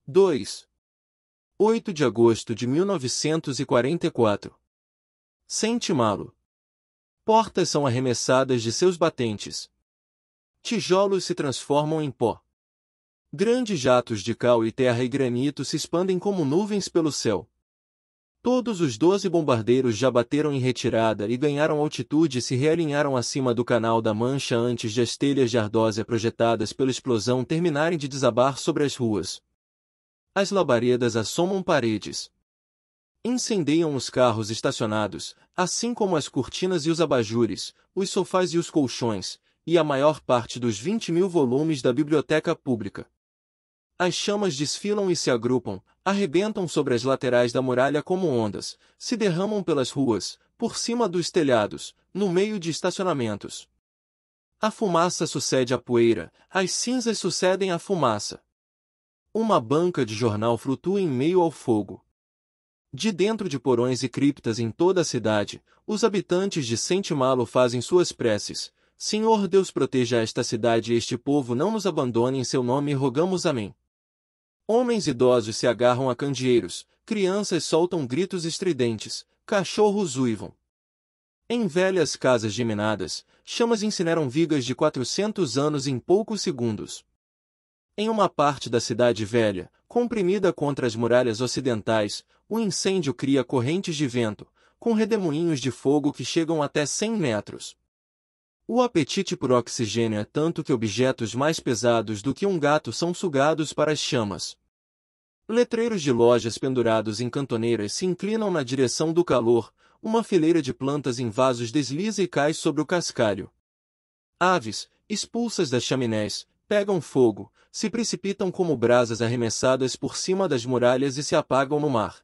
2. 8 de agosto de 1944. Saint-Malo. Portas são arremessadas de seus batentes. Tijolos se transformam em pó. Grandes jatos de cal e terra e granito se expandem como nuvens pelo céu. Todos os 12 bombardeiros já bateram em retirada e ganharam altitude e se realinharam acima do Canal da Mancha antes de as telhas de ardósia projetadas pela explosão terminarem de desabar sobre as ruas. As labaredas assomam paredes. Incendeiam os carros estacionados, assim como as cortinas e os abajures, os sofás e os colchões, e a maior parte dos 20.000 volumes da biblioteca pública. As chamas desfilam e se agrupam, arrebentam sobre as laterais da muralha como ondas, se derramam pelas ruas, por cima dos telhados, no meio de estacionamentos. A fumaça sucede à poeira, as cinzas sucedem à fumaça. Uma banca de jornal flutua em meio ao fogo. De dentro de porões e criptas em toda a cidade, os habitantes de Saint-Malo fazem suas preces. Senhor Deus, proteja esta cidade e este povo, não nos abandone, em seu nome rogamos, amém. Homens idosos se agarram a candeeiros, crianças soltam gritos estridentes, cachorros uivam. Em velhas casas geminadas, chamas incineram vigas de 400 anos em poucos segundos. Em uma parte da cidade velha, comprimida contra as muralhas ocidentais, o incêndio cria correntes de vento, com redemoinhos de fogo que chegam até 100 metros. O apetite por oxigênio é tanto que objetos mais pesados do que um gato são sugados para as chamas. Letreiros de lojas pendurados em cantoneiras se inclinam na direção do calor, uma fileira de plantas em vasos desliza e cai sobre o cascalho. Aves, expulsas das chaminés, pegam fogo, se precipitam como brasas arremessadas por cima das muralhas e se apagam no mar.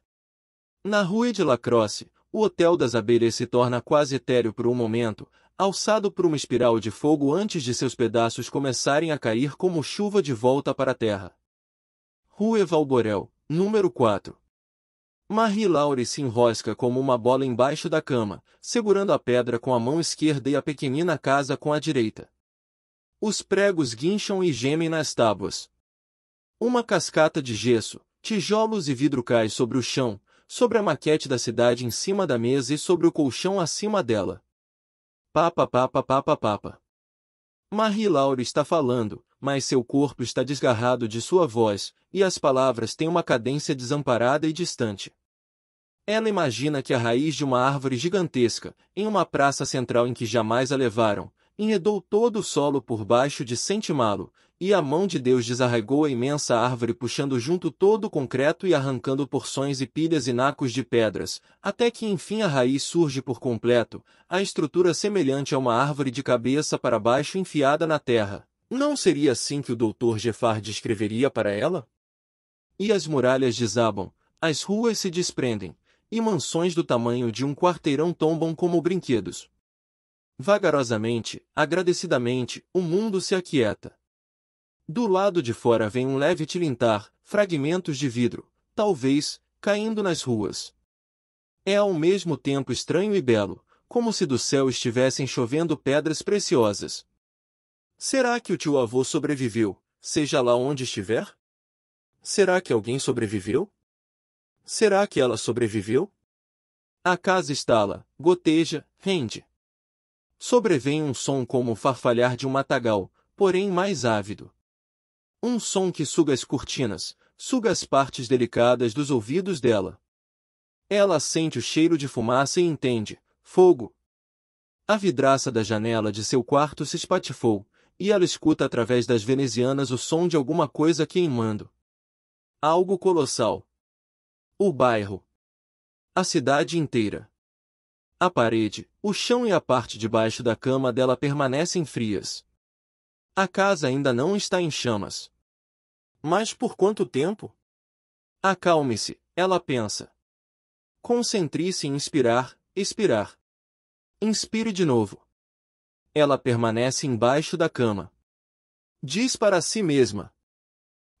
Na Rue de la Crosse, o Hotel das Abelhas se torna quase etéreo por um momento, alçado por uma espiral de fogo antes de seus pedaços começarem a cair como chuva de volta para a terra. Rue Valborel, número 4. Marie-Laure se enrosca como uma bola embaixo da cama, segurando a pedra com a mão esquerda e a pequenina casa com a direita. Os pregos guincham e gemem nas tábuas. Uma cascata de gesso, tijolos e vidro cai sobre o chão, sobre a maquete da cidade em cima da mesa e sobre o colchão acima dela. Papa papa papa papa. Marie-Laure está falando, mas seu corpo está desgarrado de sua voz, e as palavras têm uma cadência desamparada e distante. Ela imagina que a raiz de uma árvore gigantesca, em uma praça central em que jamais a levaram, enredou todo o solo por baixo de Saint-Malo, e a mão de Deus desarraigou a imensa árvore puxando junto todo o concreto e arrancando porções e pilhas e nacos de pedras, até que enfim a raiz surge por completo, a estrutura semelhante a uma árvore de cabeça para baixo enfiada na terra. Não seria assim que o Dr. Jeffard descreveria para ela? E as muralhas desabam, as ruas se desprendem, e mansões do tamanho de um quarteirão tombam como brinquedos. Vagarosamente, agradecidamente, o mundo se aquieta. Do lado de fora vem um leve tilintar, fragmentos de vidro, talvez, caindo nas ruas. É ao mesmo tempo estranho e belo, como se do céu estivessem chovendo pedras preciosas. Será que o tio-avô sobreviveu, seja lá onde estiver? Será que alguém sobreviveu? Será que ela sobreviveu? A casa estala, goteja, rende. Sobrevém um som como o farfalhar de um matagal, porém mais ávido. Um som que suga as cortinas, suga as partes delicadas dos ouvidos dela. Ela sente o cheiro de fumaça e entende: fogo. A vidraça da janela de seu quarto se espatifou, e ela escuta através das venezianas o som de alguma coisa queimando. Algo colossal. O bairro. A cidade inteira. A parede, o chão e a parte de baixo da cama dela permanecem frias. A casa ainda não está em chamas. Mas por quanto tempo? Acalme-se, ela pensa. Concentre-se em inspirar, expirar. Inspire de novo. Ela permanece embaixo da cama. Diz para si mesma: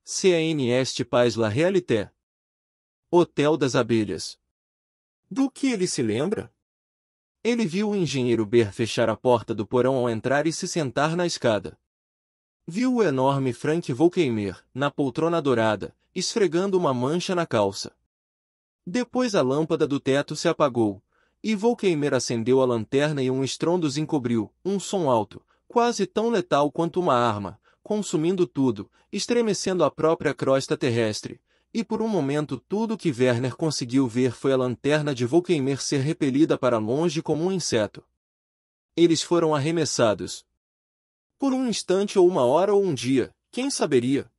CN est pas la réalité. Hotel das Abelhas. Do que ele se lembra? Ele viu o engenheiro Ber fechar a porta do porão ao entrar e se sentar na escada. Viu o enorme Frank Volkeimer, na poltrona dourada, esfregando uma mancha na calça. Depois a lâmpada do teto se apagou, e Volkeimer acendeu a lanterna e um estrondo os encobriu, um som alto, quase tão letal quanto uma arma, consumindo tudo, estremecendo a própria crosta terrestre, e por um momento tudo que Werner conseguiu ver foi a lanterna de Volkeimer ser repelida para longe como um inseto. Eles foram arremessados. Por um instante ou uma hora ou um dia, quem saberia?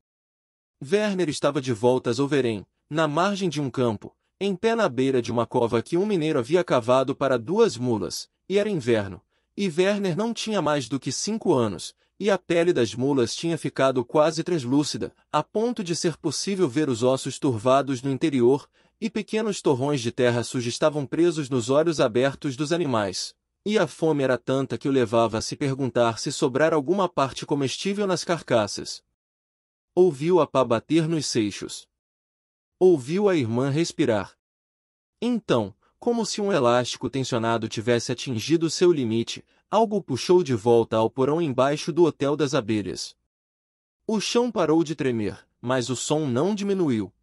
Werner estava de volta a Zollverein, na margem de um campo, em pé na beira de uma cova que um mineiro havia cavado para 2 mulas, e era inverno, e Werner não tinha mais do que 5 anos, e a pele das mulas tinha ficado quase translúcida, a ponto de ser possível ver os ossos turvados no interior, e pequenos torrões de terra suja estavam presos nos olhos abertos dos animais. E a fome era tanta que o levava a se perguntar se sobrara alguma parte comestível nas carcaças. Ouviu a pá bater nos seixos. Ouviu a irmã respirar. Então, como se um elástico tensionado tivesse atingido seu limite, algo o puxou de volta ao porão embaixo do Hotel das Abelhas. O chão parou de tremer, mas o som não diminuiu.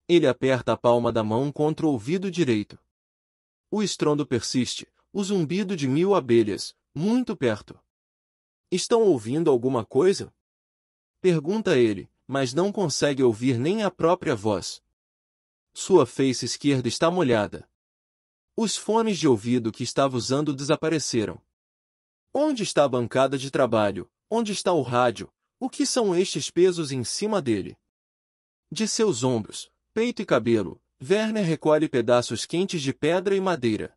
Ele aperta a palma da mão contra o ouvido direito. O estrondo persiste, o zumbido de 1000 abelhas, muito perto. Estão ouvindo alguma coisa? Pergunta ele, mas não consegue ouvir nem a própria voz. Sua face esquerda está molhada. Os fones de ouvido que estava usando desapareceram. Onde está a bancada de trabalho? Onde está o rádio? O que são estes pesos em cima dele? De seus ombros, peito e cabelo, Werner recolhe pedaços quentes de pedra e madeira.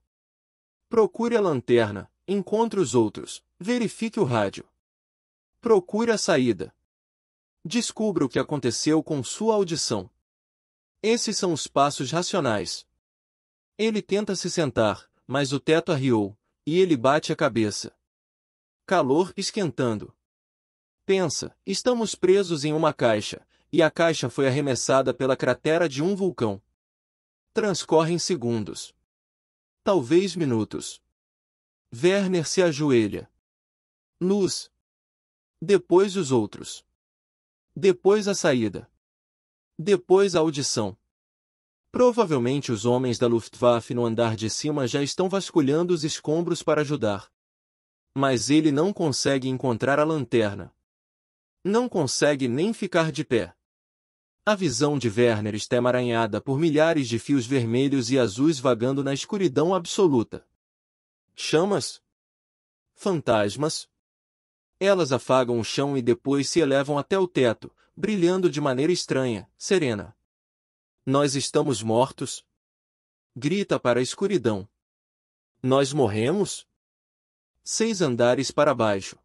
Procure a lanterna, encontre os outros, verifique o rádio. Procure a saída. Descubra o que aconteceu com sua audição. Esses são os passos racionais. Ele tenta se sentar, mas o teto arriou, e ele bate a cabeça. Calor esquentando. Pensa, estamos presos em uma caixa, e a caixa foi arremessada pela cratera de um vulcão. Transcorrem segundos. Talvez minutos. Werner se ajoelha. Luz. Depois os outros. Depois a saída. Depois a audição. Provavelmente os homens da Luftwaffe no andar de cima já estão vasculhando os escombros para ajudar. Mas ele não consegue encontrar a lanterna. Não consegue nem ficar de pé. A visão de Werner está emaranhada por milhares de fios vermelhos e azuis vagando na escuridão absoluta. Chamas? Fantasmas? Elas afagam o chão e depois se elevam até o teto, brilhando de maneira estranha, serena. Nós estamos mortos? Grita para a escuridão. Nós morremos? 6 andares para baixo.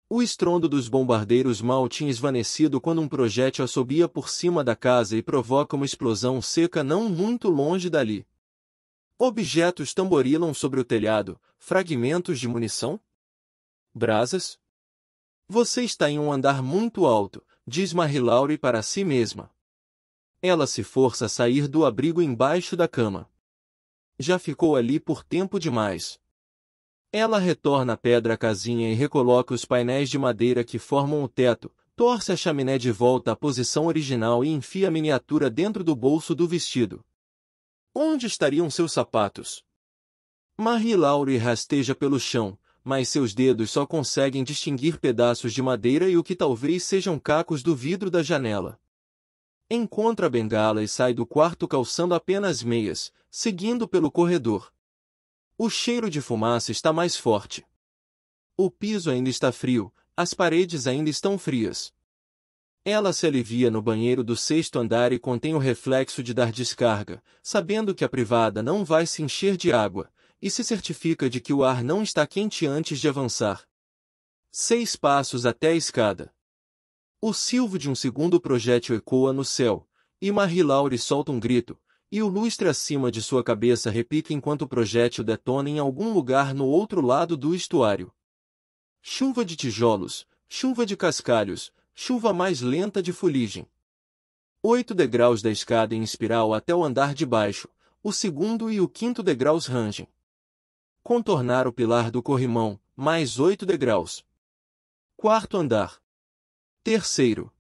O estrondo dos bombardeiros mal tinha esvanecido quando um projétil assobia por cima da casa e provoca uma explosão seca não muito longe dali. Objetos tamborilam sobre o telhado, fragmentos de munição? Brasas? Você está em um andar muito alto, diz Marie-Laure para si mesma. Ela se força a sair do abrigo embaixo da cama. Já ficou ali por tempo demais. Ela retorna a pedra à casinha e recoloca os painéis de madeira que formam o teto, torce a chaminé de volta à posição original e enfia a miniatura dentro do bolso do vestido. Onde estariam seus sapatos? Marie-Laure rasteja pelo chão, mas seus dedos só conseguem distinguir pedaços de madeira e o que talvez sejam cacos do vidro da janela. Encontra a bengala e sai do quarto calçando apenas meias, seguindo pelo corredor. O cheiro de fumaça está mais forte. O piso ainda está frio, as paredes ainda estão frias. Ela se alivia no banheiro do 6º andar e contém o reflexo de dar descarga, sabendo que a privada não vai se encher de água, e se certifica de que o ar não está quente antes de avançar. 6 passos até a escada. O silvo de um segundo projétil ecoa no céu, e Marie-Laure solta um grito, e o lustre acima de sua cabeça repica enquanto o projétil detona em algum lugar no outro lado do estuário. Chuva de tijolos, chuva de cascalhos, chuva mais lenta de fuligem. 8 degraus da escada em espiral até o andar de baixo, o 2º e o 5º degraus rangem. Contornar o pilar do corrimão, mais 8 degraus. 4º andar. Terceiro.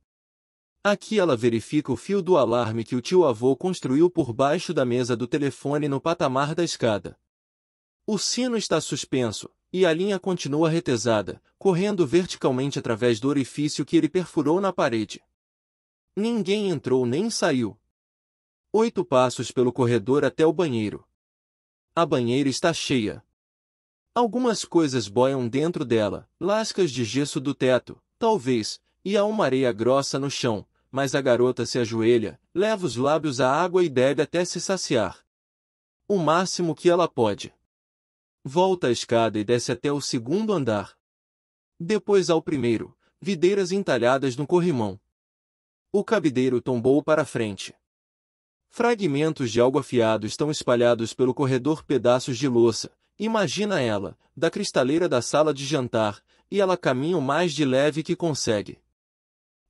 Aqui ela verifica o fio do alarme que o tio-avô construiu por baixo da mesa do telefone no patamar da escada. O sino está suspenso, e a linha continua retesada, correndo verticalmente através do orifício que ele perfurou na parede. Ninguém entrou nem saiu. 8 passos pelo corredor até o banheiro. A banheira está cheia. Algumas coisas boiam dentro dela, lascas de gesso do teto, talvez, e há uma areia grossa no chão, mas a garota se ajoelha, leva os lábios à água e bebe até se saciar. O máximo que ela pode. Volta a escada e desce até o segundo andar. Depois ao primeiro, videiras entalhadas no corrimão. O cabideiro tombou para a frente. Fragmentos de algo afiado estão espalhados pelo corredor, pedaços de louça. Imagina ela, da cristaleira da sala de jantar, e ela caminha o mais de leve que consegue.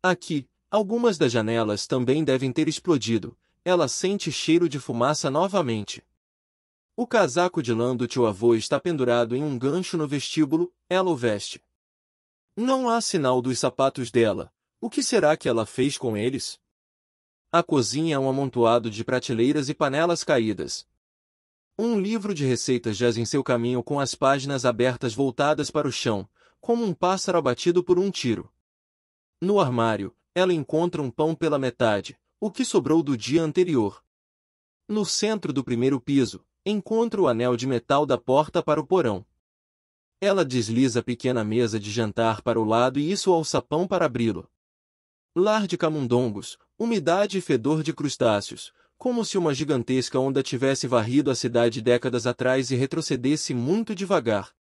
Aqui, algumas das janelas também devem ter explodido. Ela sente cheiro de fumaça novamente. O casaco de lã do tio-avô está pendurado em um gancho no vestíbulo, ela o veste. Não há sinal dos sapatos dela. O que será que ela fez com eles? A cozinha é um amontoado de prateleiras e panelas caídas. Um livro de receitas jaz em seu caminho com as páginas abertas voltadas para o chão, como um pássaro abatido por um tiro. No armário, ela encontra um pão pela metade, o que sobrou do dia anterior. No centro do primeiro piso, encontra o anel de metal da porta para o porão. Ela desliza a pequena mesa de jantar para o lado e isso o alçapão para abri-lo. Lar de camundongos, umidade e fedor de crustáceos, como se uma gigantesca onda tivesse varrido a cidade décadas atrás e retrocedesse muito devagar.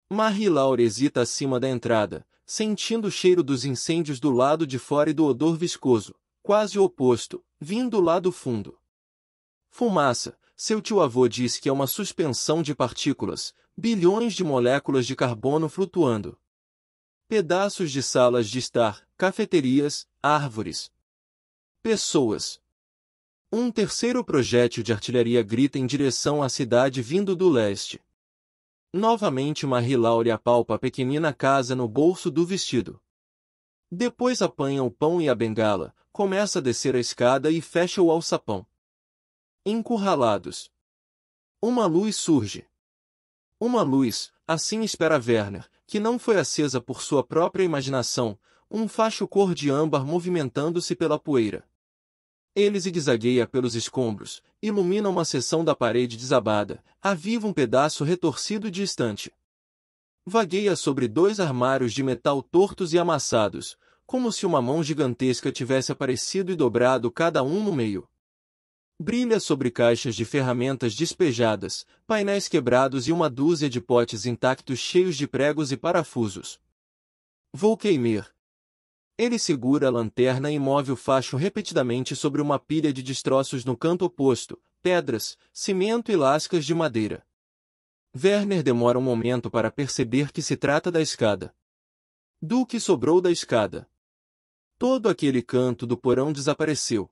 Marie Laure hesita acima da entrada, sentindo o cheiro dos incêndios do lado de fora e do odor viscoso, quase o oposto, vindo lá do fundo. Fumaça, seu tio-avô diz que é uma suspensão de partículas, bilhões de moléculas de carbono flutuando. Pedaços de salas de estar, cafeterias, árvores. Pessoas. Um terceiro projétil de artilharia grita em direção à cidade vindo do leste. Novamente Marie Laure apalpa a pequenina casa no bolso do vestido. Depois apanha o pão e a bengala, começa a descer a escada e fecha o alçapão. Encurralados. Uma luz surge. Uma luz, assim espera Werner, que não foi acesa por sua própria imaginação, um facho cor de âmbar movimentando-se pela poeira. Ele zigue-zagueia pelos escombros, ilumina uma seção da parede desabada, aviva um pedaço retorcido distante. Vagueia sobre 2 armários de metal tortos e amassados, como se uma mão gigantesca tivesse aparecido e dobrado cada um no meio. Brilha sobre caixas de ferramentas despejadas, painéis quebrados e uma dúzia de potes intactos cheios de pregos e parafusos. Vou queimar. Ele segura a lanterna e move o facho repetidamente sobre uma pilha de destroços no canto oposto, pedras, cimento e lascas de madeira. Werner demora um momento para perceber que se trata da escada. Do que sobrou da escada. Todo aquele canto do porão desapareceu.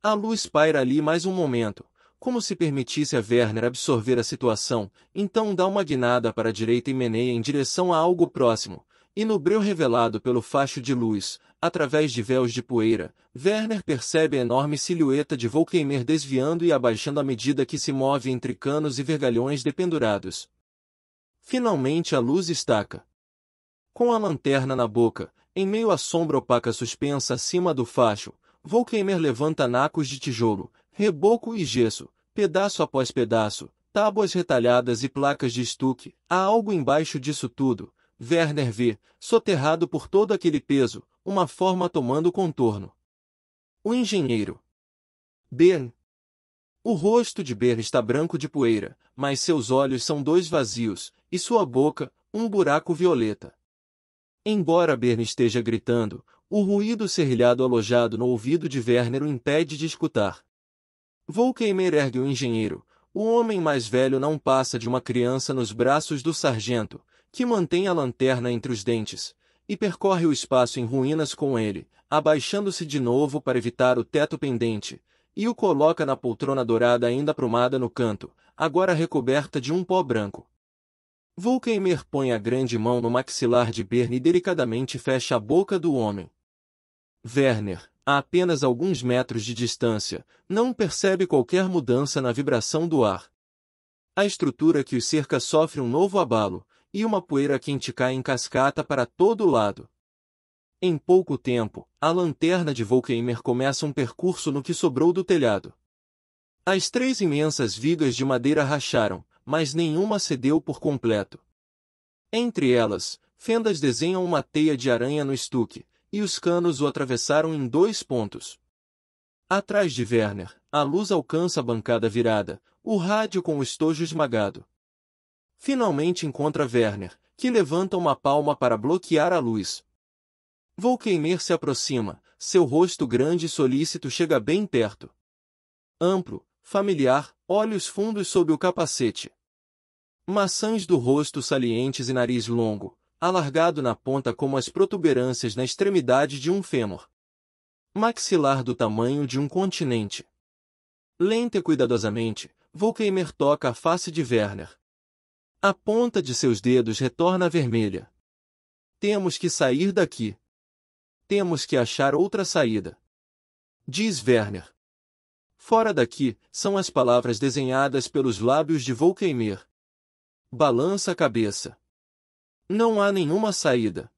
A luz paira ali mais um momento, como se permitisse a Werner absorver a situação, então dá uma guinada para a direita e meneia em direção a algo próximo, e no breu revelado pelo facho de luz, através de véus de poeira, Werner percebe a enorme silhueta de Volkeimer desviando e abaixando à medida que se move entre canos e vergalhões dependurados. Finalmente a luz estaca. Com a lanterna na boca, em meio à sombra opaca suspensa acima do facho, Volkeimer levanta nacos de tijolo, reboco e gesso, pedaço após pedaço, tábuas retalhadas e placas de estuque. Há algo embaixo disso tudo. Werner vê, soterrado por todo aquele peso, uma forma tomando contorno. O engenheiro. Bern. O rosto de Bern está branco de poeira, mas seus olhos são 2 vazios, e sua boca, um buraco violeta. Embora Bern esteja gritando, o ruído serrilhado alojado no ouvido de Werner o impede de escutar. Volkeimer ergue o engenheiro. O homem mais velho não passa de uma criança nos braços do sargento, que mantém a lanterna entre os dentes, e percorre o espaço em ruínas com ele, abaixando-se de novo para evitar o teto pendente, e o coloca na poltrona dourada ainda aprumada no canto, agora recoberta de um pó branco. Volkeimer põe a grande mão no maxilar de Bernie e delicadamente fecha a boca do homem. Werner, a apenas alguns metros de distância, não percebe qualquer mudança na vibração do ar. A estrutura que os cerca sofre um novo abalo, e uma poeira quente cai em cascata para todo lado. Em pouco tempo, a lanterna de Volkeimer começa um percurso no que sobrou do telhado. As 3 imensas vigas de madeira racharam, mas nenhuma cedeu por completo. Entre elas, fendas desenham uma teia de aranha no estuque, e os canos o atravessaram em 2 pontos. Atrás de Werner, a luz alcança a bancada virada, o rádio com o estojo esmagado. Finalmente encontra Werner, que levanta uma palma para bloquear a luz. Volkeimer se aproxima, seu rosto grande e solícito chega bem perto. Amplo, familiar, olhos fundos sob o capacete. Maçãs do rosto salientes e nariz longo, alargado na ponta como as protuberâncias na extremidade de um fêmur. Maxilar do tamanho de um continente. Lenta e cuidadosamente, Volkeimer toca a face de Werner. A ponta de seus dedos retorna vermelha. Temos que sair daqui. Temos que achar outra saída. Diz Werner. Fora daqui, são as palavras desenhadas pelos lábios de Volkeimer. Balança a cabeça. Não há nenhuma saída.